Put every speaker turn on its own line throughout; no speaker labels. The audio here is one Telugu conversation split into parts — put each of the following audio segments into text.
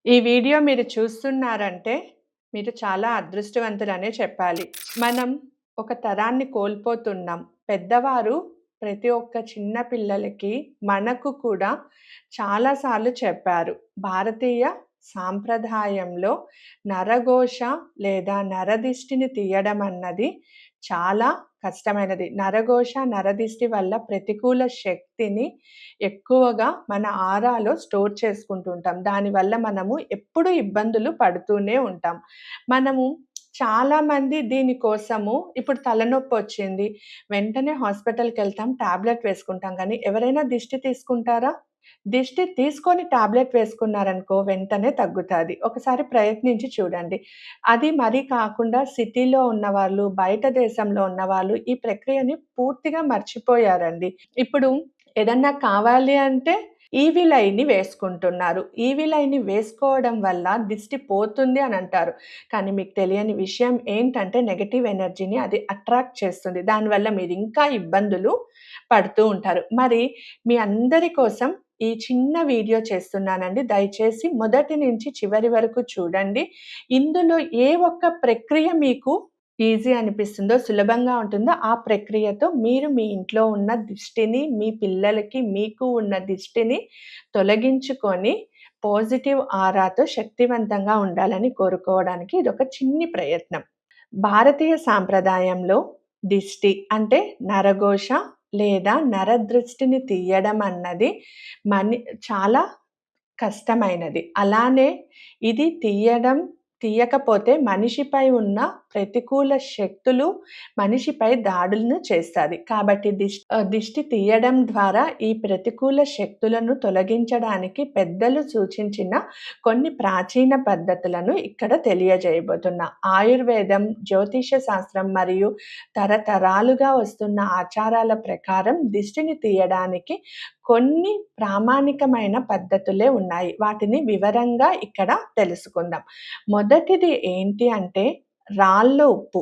ఈ వీడియో మీరు చూస్తున్నారంటే, మీరు చాలా అదృష్టవంతులనే చెప్పాలి. మనం ఒక తరాన్ని కోల్పోతున్నాం. పెద్దవారు ప్రతి ఒక్క చిన్న పిల్లలకి, మనకు కూడా చాలా సార్లు చెప్పారు. భారతీయ సాంప్రదాయంలో నరఘోష లేదా నరదిష్టిని తీయడం అన్నది చాలా కష్టమైనది. నరఘోష, నరదిష్టి వల్ల ప్రతికూల శక్తిని ఎక్కువగా మన ఆరాలో స్టోర్ చేసుకుంటూ ఉంటాం. దానివల్ల మనము ఎప్పుడూ ఇబ్బందులు పడుతూనే ఉంటాం. మనము చాలామంది దీనికోసము ఇప్పుడు తలనొప్పొచ్చింది. వెంటనే హాస్పిటల్‌కెళ్తాం, టాబ్లెట్ వేసుకుంటాం గానీ, ఎవరైనా దిష్టి తీసుకుంటారా? దిష్టి తీసుకొని టాబ్లెట్ వేసుకున్నారనుకో వెంటనే తగ్గుతాది. ఒకసారి ప్రయత్నించి చూడండి. అది మరీ కాకుండా సిటీలో ఉన్నవాళ్ళు, బయట దేశంలో ఉన్నవాళ్ళు ఈ ప్రక్రియని పూర్తిగా మర్చిపోయారండి. ఇప్పుడు ఏదన్నా కావాలి అంటే ఈవిల్ ఐని వేసుకుంటున్నారు. ఈవిల్ ఐని వేసుకోవడం వల్ల దిష్టి పోతుంది అని అంటారు. కానీ మీకు తెలియని విషయం ఏంటంటే నెగెటివ్ ఎనర్జీని అది అట్రాక్ట్ చేస్తుంది. దానివల్ల మీరు ఇంకా ఇబ్బందులు పడుతూ ఉంటారు. మరి మీ అందరి కోసం ఈ చిన్న వీడియో చేస్తున్నానండి. దయచేసి మొదటి నుంచి చివరి వరకు చూడండి. ఇందులో ఏ ఒక్క ప్రక్రియ మీకు ఈజీ అనిపిస్తుందో, సులభంగా ఉంటుందో ఆ ప్రక్రియతో మీరు మీ ఇంట్లో ఉన్న దిష్టిని, మీ పిల్లలకి, మీకు ఉన్న దిష్టిని తొలగించుకొని పాజిటివ్ ఆరాతో శక్తివంతంగా ఉండాలని కోరుకోవడానికి ఇదొక చిన్ని ప్రయత్నం. భారతీయ సాంప్రదాయంలో దిష్టి అంటే నరఘోష లేదా నరదృష్టిని తీయడం అన్నది మని చాలా కష్టమైనది. అలానే ఇది తీయకపోతే మనిషిపై ఉన్న ప్రతికూల శక్తులు మనిషిపై దాడులను చేస్తాది. కాబట్టి దిష్టి తీయడం ద్వారా ఈ ప్రతికూల శక్తులను తొలగించడానికి పెద్దలు సూచించిన కొన్ని ప్రాచీన పద్ధతులను ఇక్కడ తెలియజేయబోతున్నా. ఆయుర్వేదం, జ్యోతిష శాస్త్రం మరియు తరతరాలుగా వస్తున్న ఆచారాల ప్రకారం దిష్టిని తీయడానికి కొన్ని ప్రామాణికమైన పద్ధతులే ఉన్నాయి. వాటిని వివరంగా ఇక్కడ తెలుసుకుందాం. మొదటిది ఏంటి అంటే రాళ్ళ ఉప్పు.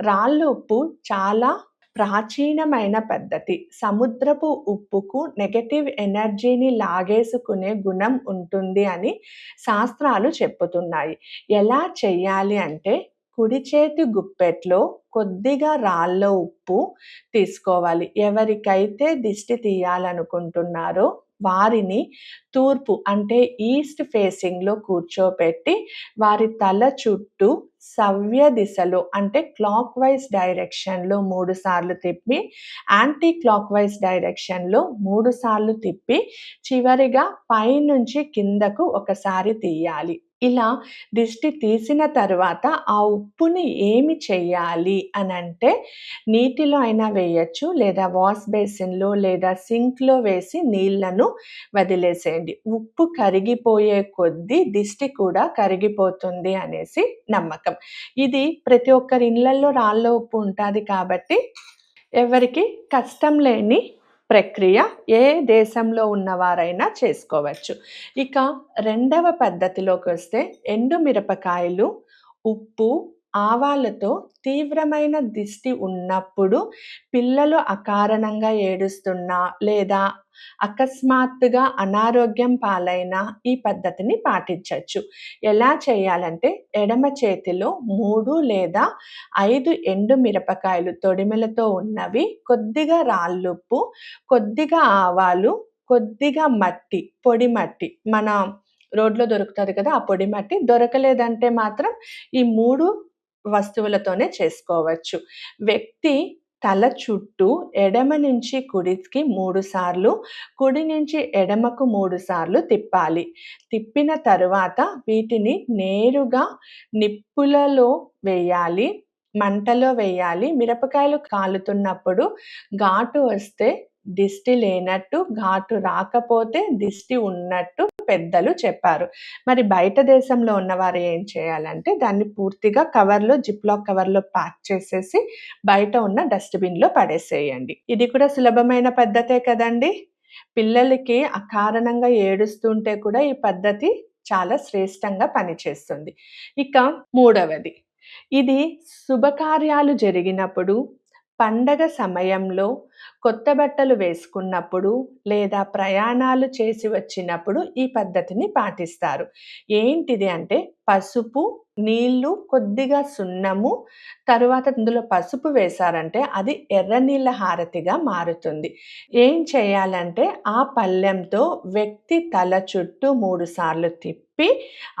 రాళ్ళ ఉప్పు చాలా ప్రాచీనమైన పద్ధతి. సముద్రపు ఉప్పుకు నెగెటివ్ ఎనర్జీని లాగేసుకునే గుణం ఉంటుంది అని శాస్త్రాలు చెప్పుతున్నాయి. ఎలా చెయ్యాలి అంటే కుడి చేతి గుప్పెట్లో కొద్దిగా రాళ్ళ ఉప్పు తీసుకోవాలి. ఎవరికైతే దిష్టి తీయాలనుకుంటున్నారో వారిని తూర్పు అంటే ఈస్ట్ ఫేసింగ్‌లో కూర్చోపెట్టి వారి తల చుట్టూ సవ్య దిశలో అంటే క్లాక్ వైస్ డైరెక్షన్‌లో 3 సార్లు తిప్పి, యాంటీ క్లాక్ వైస్ డైరెక్షన్‌లో 3 సార్లు తిప్పి, చివరిగా పైనుంచి కిందకు ఒకసారి తీయాలి. ఇలా దిష్టి తీసిన తరువాత ఆ ఉప్పుని ఏమి చెయ్యాలి అనంటే నీటిలో అయినా వేయొచ్చు, లేదా వాష్ బేసిన్‌లో లేదా సింక్‌లో వేసి నీళ్లను వదిలేసేయండి. ఉప్పు కరిగిపోయే కొద్దీ దిష్టి కూడా కరిగిపోతుంది అనేసి నమ్మకం. ఇది ప్రతి ఒక్కరి ఇళ్ళల్లో రాళ్ళ ఉప్పు ఉంటాది కాబట్టి ఎవరికీ కష్టం లేని ప్రక్రియ. ఏ దేశంలో ఉన్నవారైనా చేసుకోవచ్చు. ఇక రెండవ పద్ధతిలోకొస్తే ఎండు మిరపకాయలు, ఉప్పు, ఆవాలతో తీవ్రమైన దిష్టి ఉన్నప్పుడు పిల్లలు అకారణంగా ఏడుస్తున్నా లేదా అకస్మాత్తుగా అనారోగ్యం పాలైనా ఈ పద్ధతిని పాటించొచ్చు. ఎలా చేయాలంటే ఎడమ చేతిలో 3 లేదా 5 ఎండు మిరపకాయలు తొడిమెలతో ఉన్నవి, కొద్దిగా రాళ్ళుప్పు, కొద్దిగా ఆవాలు, కొద్దిగా మట్టి, పొడి మట్టి మన రోడ్లో దొరుకుతది కదా! ఆ పొడి మట్టి. దొరకలేదంటే మాత్రం ఈ 3 వస్తువులతోనే చేసుకోవచ్చు. వ్యక్తి తల చుట్టూ ఎడమ నుంచి కుడికి 3 సార్లు, కుడి నుంచి ఎడమకు 3 సార్లు తిప్పాలి. తిప్పిన తరువాత వీటిని నేరుగా నిప్పులలో వేయాలి, మంటలో వేయాలి. మిరపకాయలు కాలుతున్నప్పుడు ఘాటు వస్తే దిష్టి లేనట్టు, ఘాటు రాకపోతే దిష్టి ఉన్నట్టు పెద్దలు చెప్పారు. మరి బయట దేశంలో ఉన్నవారు ఏం చేయాలంటే దాన్ని పూర్తిగా జిప్‌లాక్ కవర్‌లో ప్యాక్ చేసేసి బయట ఉన్న డస్ట్‌బిన్‌లో పడేసేయండి. ఇది కూడా సులభమైన పద్ధతే కదండీ! పిల్లలకి అకారణంగా ఏడుస్తుంటే కూడా ఈ పద్ధతి చాలా శ్రేష్టంగా పనిచేస్తుంది. ఇక మూడవది, ఇది శుభకార్యాలు జరిగినప్పుడు, పండగ సమయంలో, కొత్త బట్టలు వేసుకున్నప్పుడు లేదా ప్రయాణాలు చేసి వచ్చినప్పుడు ఈ పద్ధతిని పాటిస్తారు. ఏంటిది అంటే పసుపు, నీళ్ళు, కొద్దిగా సున్నము, తరువాత అందులో పసుపు వేశారంటే అది ఎర్ర నీళ్ళ హారతిగా మారుతుంది. ఏం చేయాలంటే ఆ పళ్ళెంతో వ్యక్తి తల చుట్టూ 3 సార్లు తిప్పి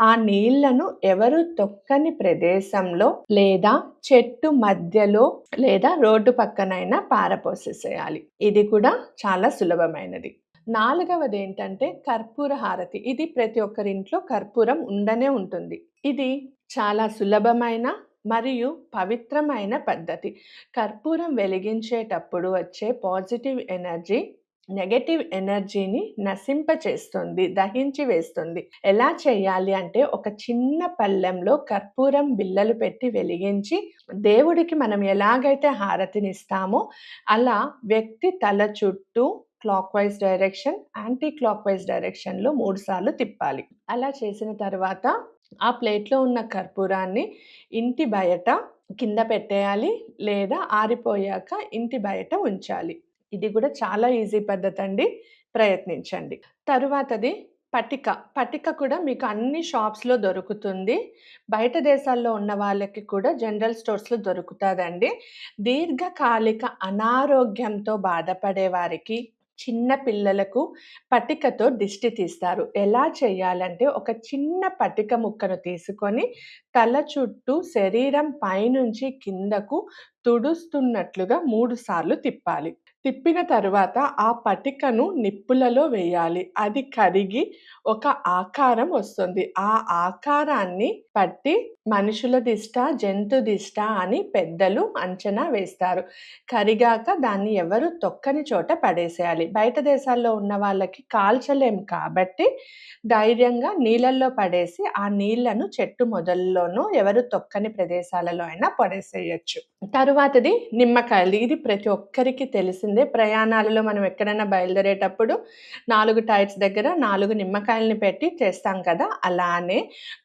ఆ నీళ్లను ఎవరు తొక్కని ప్రదేశంలో లేదా చెట్టు మధ్యలో లేదా రోడ్డు పక్కనైనా పారపోసేసేయాలి. ఇది కూడా చాలా సులభమైనది. నాలుగవదేంటంటే కర్పూర హారతి. ఇది ప్రతి ఒక్కరింట్లో కర్పూరం ఉండనే ఉంటుంది. ఇది చాలా సులభమైన మరియు పవిత్రమైన పద్ధతి. కర్పూరం వెలిగించేటప్పుడు వచ్చే పాజిటివ్ ఎనర్జీ నెగెటివ్ ఎనర్జీని నశింపచేస్తుంది, దహించి వేస్తుంది. ఎలా చేయాలి అంటే ఒక చిన్న పళ్ళెంలో కర్పూరం బిళ్ళలు పెట్టి వెలిగించి దేవుడికి మనం ఎలాగైతే హారతినిస్తామో అలా వ్యక్తి తల చుట్టూ clock wise direction, anti clock wise డైరెక్షన్‌లో 3 సార్లు తిప్పాలి. అలా చేసిన తర్వాత ఆ ప్లేట్‌లో ఉన్న కర్పూరాన్ని ఇంటి బయట కింద పెట్టేయాలి లేదా ఆరిపోయాక ఇంటి బయట ఉంచాలి. ఇది కూడా చాలా ఈజీ పద్ధతండి. ప్రయత్నించండి. తరువాతది పటిక. పటిక కూడా మీకు అన్ని షాప్స్‌లో దొరుకుతుంది. బయట దేశాల్లో ఉన్న వాళ్ళకి కూడా జనరల్ స్టోర్స్‌లో దొరుకుతాదండి. దీర్ఘకాలిక అనారోగ్యంతో బాధపడే వారికి, చిన్న పిల్లలకు పటికతో దిష్టి తీస్తారు. ఎలా చేయాలంటే ఒక చిన్న పటిక ముక్కను తీసుకొని తల చుట్టూ శరీరం పైనుంచి కిందకు తుడుస్తున్నట్లుగా 3 సార్లు తిప్పాలి. తిప్పిన తరువాత ఆ పటికను నిప్పులలో వేయాలి. అది కరిగి ఒక ఆకారం వస్తుంది. ఆ ఆకారాన్ని పట్టి మనుషుల దిష్ట, జంతు దిష్ట అని పెద్దలు అంచనా వేస్తారు. కరిగాక దాన్ని ఎవరు తొక్కని చోట పడేసేయాలి. బయట దేశాల్లో ఉన్న వాళ్ళకి కాల్చలేం కాబట్టి ధైర్యంగా నీళ్ళల్లో పడేసి ఆ నీళ్లను చెట్టు మొదల్లోనో ఎవరు తొక్కని ప్రదేశాలలో అయినా పడేసేయొచ్చు. తరువాతది నిమ్మకాయలు. ఇది ప్రతి ఒక్కరికి తెలిసిందే. ప్రయాణాలలో మనం ఎక్కడైనా బయలుదేరేటప్పుడు 4 టైర్స్ దగ్గర 4 నిమ్మకాయలని పెట్టి చేస్తాం కదా! అలానే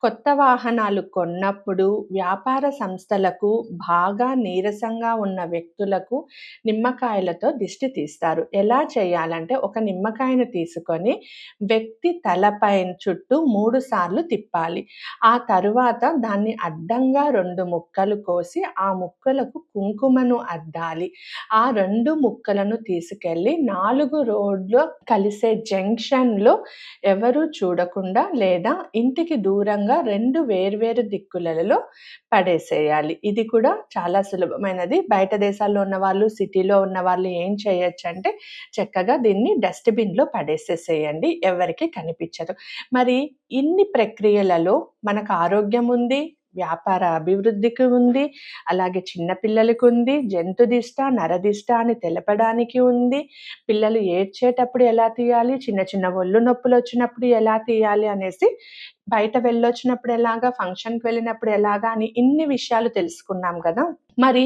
కొత్త వాహనాలు కొన్నప్పుడు వ్యాపార సంస్థలకు బాగా నీరసంగా ఉన్న వ్యక్తులకు నిమ్మకాయలతో దిష్టి తీస్తారు. ఎలా చేయాలంటే ఒక నిమ్మకాయను తీసుకొని వ్యక్తి తలపైన చుట్టూ 3 సార్లు తిప్పాలి. ఆ తరువాత దాన్ని అడ్డంగా 2 ముక్కలు కోసి ఆ ముక్కలకు కుంకుమను అద్దాలి. ఆ 2 ముక్కలను తీసుకెళ్ళి 4 రోడ్లు కలిసే జంక్షన్‌లో ఎవరు చూడకుండా లేదా ఇంటికి దూరంగా 2 వేర్వేరు దిక్కులలో పడేసేయాలి. ఇది కూడా చాలా సులభమైనది. బయట దేశాల్లో ఉన్నవాళ్ళు, సిటీలో ఉన్నవాళ్ళు ఏం చేయొచ్చంటే చక్కగా దీన్ని డస్ట్‌బిన్‌లో పడేసేసేయండి. ఎవరికీ కనిపించదు. మరి ఇన్ని ప్రక్రియలలో మనకు ఆరోగ్యం ఉంది, వ్యాపార అభివృద్ధికి ఉంది, అలాగే చిన్న పిల్లలకి ఉంది, జంతు దిష్ట, నరదిష్ట అని తెలపడానికి ఉంది. పిల్లలు ఏడ్చేటప్పుడు ఎలా తీయాలి, చిన్న చిన్న ఒళ్ళు నొప్పులొచ్చినప్పుడు ఎలా తీయాలి అనేసి, బయట వెళ్ళొచ్చినప్పుడు ఎలాగా, ఫంక్షన్‌కి వెళ్ళినప్పుడు ఎలాగా అని ఇన్ని విషయాలు తెలుసుకున్నాం గదా! మరి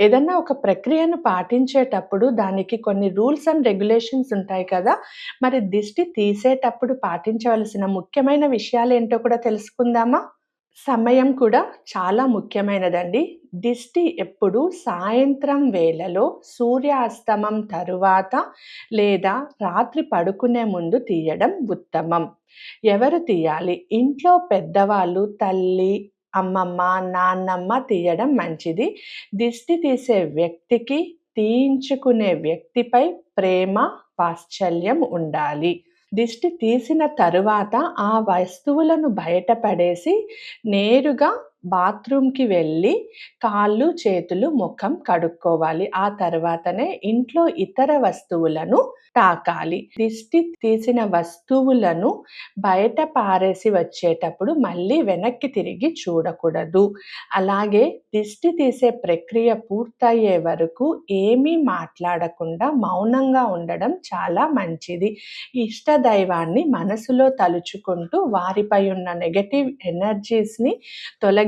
ఏదన్నా ఒక ప్రక్రియను పాటించేటప్పుడు దానికి కొన్ని రూల్స్ అండ్ రెగ్యులేషన్స్ ఉంటాయి కదా! మరి దిష్టి తీసేటప్పుడు పాటించవలసిన ముఖ్యమైన విషయాలేంటో కూడా తెలుసుకుందామా? సమయం కూడా చాలా ముఖ్యమైనదండి. దిష్టి ఎప్పుడు సాయంత్రం వేళలో సూర్యాస్తమం తరువాత లేదా రాత్రి పడుకునే ముందు తీయడం ఉత్తమం. ఎవరు తీయాలి? ఇంట్లో పెద్దవాళ్ళు, తల్లి, అమ్మమ్మ, నాన్నమ్మ తీయడం మంచిది. దిష్టి తీసే వ్యక్తికి, తీయించుకునే వ్యక్తిపై ప్రేమ, వాత్సల్యం ఉండాలి. దిష్టి తీసిన తరువాత ఆ వస్తువులను బయట పడేసి నేరుగా బాత్రూమ్‌కి వెళ్ళి కాళ్ళు, చేతులు, ముఖం కడుక్కోవాలి. ఆ తర్వాతనే ఇంట్లో ఇతర వస్తువులను తాకాలి. దిష్టి తీసిన వస్తువులను బయట పారేసి వచ్చేటప్పుడు మళ్ళీ వెనక్కి తిరిగి చూడకూడదు. అలాగే దిష్టి తీసే ప్రక్రియ పూర్తయ్యే వరకు ఏమీ మాట్లాడకుండా మౌనంగా ఉండడం చాలా మంచిది. ఇష్ట దైవాన్ని మనసులో తలుచుకుంటూ వారిపై ఉన్న నెగెటివ్ ఎనర్జీస్‌ని తొలగించమని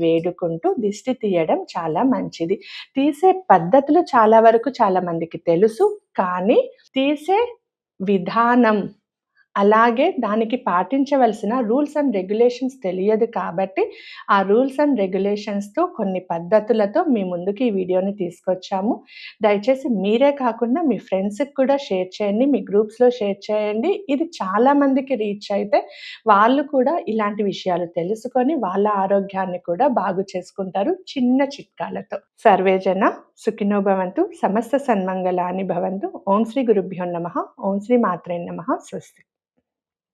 వేడుకుంటూ దిష్టి తీయడం చాలా మంచిది. తీసే పద్ధతులు చాలా వరకు చాలా మందికి తెలుసు. కానీ తీసే విధానం అలాగే దానికి పాటించవలసిన రూల్స్ అండ్ రెగ్యులేషన్స్ తెలియదు కాబట్టి, ఆ రూల్స్ అండ్ రెగ్యులేషన్స్‌తో కొన్ని పద్ధతులతో మీ ముందుకి ఈ వీడియోని తీసుకొచ్చాము. దయచేసి మీరే కాకుండా మీ ఫ్రెండ్స్‌కి కూడా షేర్ చేయండి. మీ గ్రూప్స్‌లో షేర్ చేయండి. ఇది చాలా మందికి రీచ్ అయితే వాళ్ళు కూడా ఇలాంటి విషయాలు తెలుసుకొని వాళ్ళ ఆరోగ్యాన్ని కూడా బాగు చేసుకుంటారు చిన్న చిట్కాలతో. సర్వే జన సుఖినో భవంతు. సమస్త సన్మంగళాని భవంతు. ఓం శ్రీ గురుభ్యో నమః. ఓం శ్రీ మాత్రే నమః. స్వస్తి.